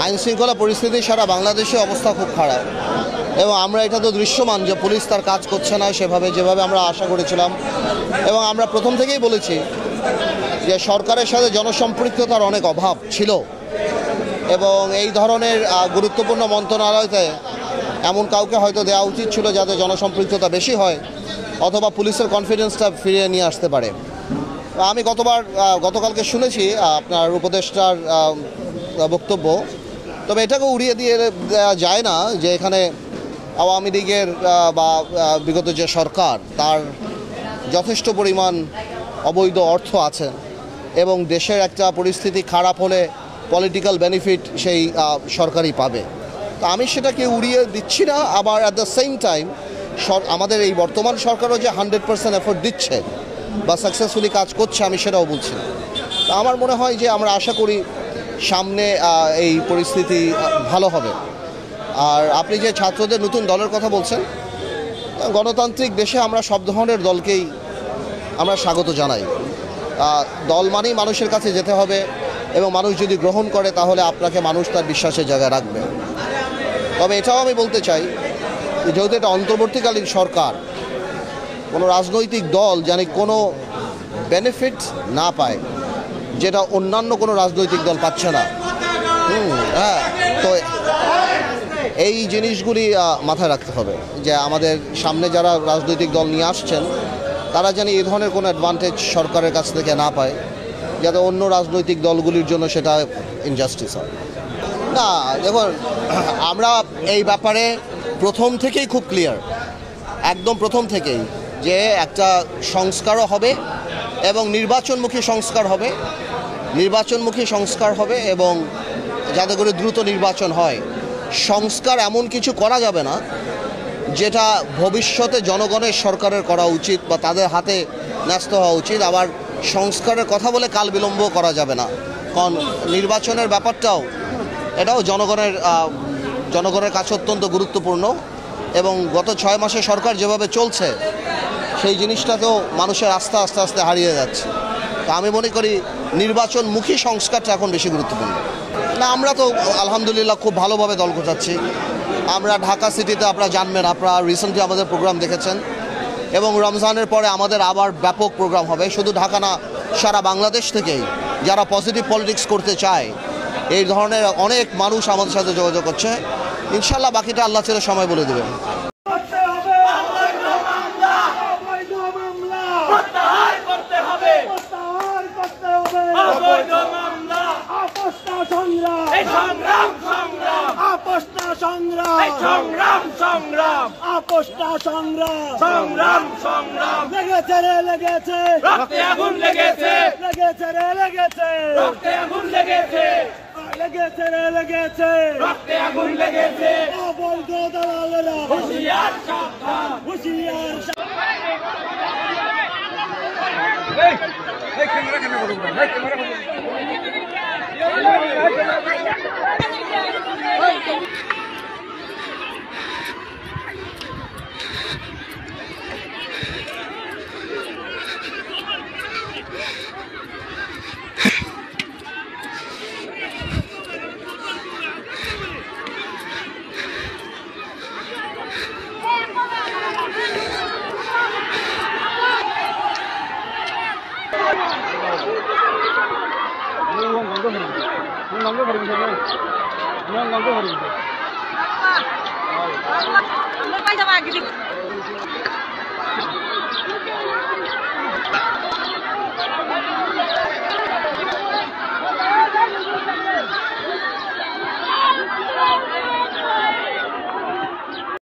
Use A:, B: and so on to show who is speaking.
A: আইনশৃঙ্খলা পরিস্থিতি সারা বাংলাদেশে অবস্থা খুব খারাপ এবং আমরা এটা তো দৃশ্যমান যে পুলিশ তার কাজ করছে না সেভাবে যেভাবে আমরা আশা করেছিলাম। এবং আমরা প্রথম থেকেই বলেছি যে সরকারের সাথে জনসম্পৃক্ততার অনেক অভাব ছিল এবং এই ধরনের গুরুত্বপূর্ণ মন্ত্রণালয়তে এমন কাউকে হয়তো দেওয়া উচিত ছিল যাতে জনসম্পৃক্ততা বেশি হয় অথবা পুলিশের কনফিডেন্সটা ফিরিয়ে নিয়ে আসতে পারে। আমি গতকালকে শুনেছি আপনার উপদেষ্টার বক্তব্য, তবে এটাকে উড়িয়ে দিয়ে দেওয়া যায় না যে এখানে আওয়ামী লীগের বা বিগত যে সরকার তার যথেষ্ট পরিমাণ অবৈধ অর্থ আছে এবং দেশের একটা পরিস্থিতি খারাপ হলে পলিটিক্যাল বেনিফিট সেই সরকারই পাবে। তো আমি সেটাকে উড়িয়ে দিচ্ছি না, আবার অ্যাট দ্য সেম টাইম আমাদের এই বর্তমান সরকারও যে 100% এফোর্ট দিচ্ছে বা সাকসেসফুলি কাজ করছে আমি সেটাও বলছি না। তো আমার মনে হয় যে আমরা আশা করি সামনে এই পরিস্থিতি ভালো হবে। আর আপনি যে ছাত্রদের নতুন দলের কথা বলছেন, গণতান্ত্রিক দেশে আমরা সব ধরনের দলকেই আমরা স্বাগত জানাই। দল মানেই মানুষের কাছে যেতে হবে এবং মানুষ যদি গ্রহণ করে তাহলে আপনাকে মানুষ তার বিশ্বাসের জায়গায় রাখবে। তবে এটাও আমি বলতে চাই যেহেতু এটা অন্তর্বর্তীকালীন সরকার, কোনো রাজনৈতিক দল যেন কোনো বেনিফিট না পায় যেটা অন্যান্য কোনো রাজনৈতিক দল পাচ্ছে না। হ্যাঁ, তো এই জিনিসগুলি মাথায় রাখতে হবে যে আমাদের সামনে যারা রাজনৈতিক দল নিয়ে আসছেন তারা যেন এই ধরনের কোনো অ্যাডভান্টেজ সরকারের কাছ থেকে না পায় যাতে অন্য রাজনৈতিক দলগুলির জন্য সেটা ইনজাস্টিস হয়। না দেখুন, আমরা এই ব্যাপারে প্রথম থেকেই খুব ক্লিয়ার, একদম প্রথম থেকেই, যে একটা সংস্কারও হবে এবং নির্বাচনমুখী সংস্কার হবে এবং যাতে করে দ্রুত নির্বাচন হয়। সংস্কার এমন কিছু করা যাবে না যেটা ভবিষ্যতে জনগণের সরকারের করা উচিত বা তাদের হাতে ন্যস্ত হওয়া উচিত। আবার সংস্কারের কথা বলে কাল বিলম্ব করা যাবে না, কারণ নির্বাচনের ব্যাপারটাও এটাও জনগণের কাছে অত্যন্ত গুরুত্বপূর্ণ এবং গত 6 মাসে সরকার যেভাবে চলছে সেই জিনিসটাতেও মানুষের আস্থা আস্তে আস্তে হারিয়ে যাচ্ছে। তা আমি মনে করি নির্বাচনমুখী সংস্কারটা এখন বেশি গুরুত্বপূর্ণ। না, আমরা তো আলহামদুলিল্লাহ খুব ভালোভাবে দল গোছাচ্ছি। আমরা ঢাকা সিটিতে আপনারা জানবেন, আপনারা রিসেন্টলি আমাদের প্রোগ্রাম দেখেছেন এবং রমজানের পরে আমাদের আবার ব্যাপক প্রোগ্রাম হবে। শুধু ঢাকা না, সারা বাংলাদেশ থেকেই যারা পজিটিভ পলিটিক্স করতে চায় এই ধরনের অনেক মানুষ আমাদের সাথে যোগাযোগ করছে। ইনশাল্লাহ বাকিটা আল্লাহ ছেড়ে সময় বলে দেবেন।
B: Namanya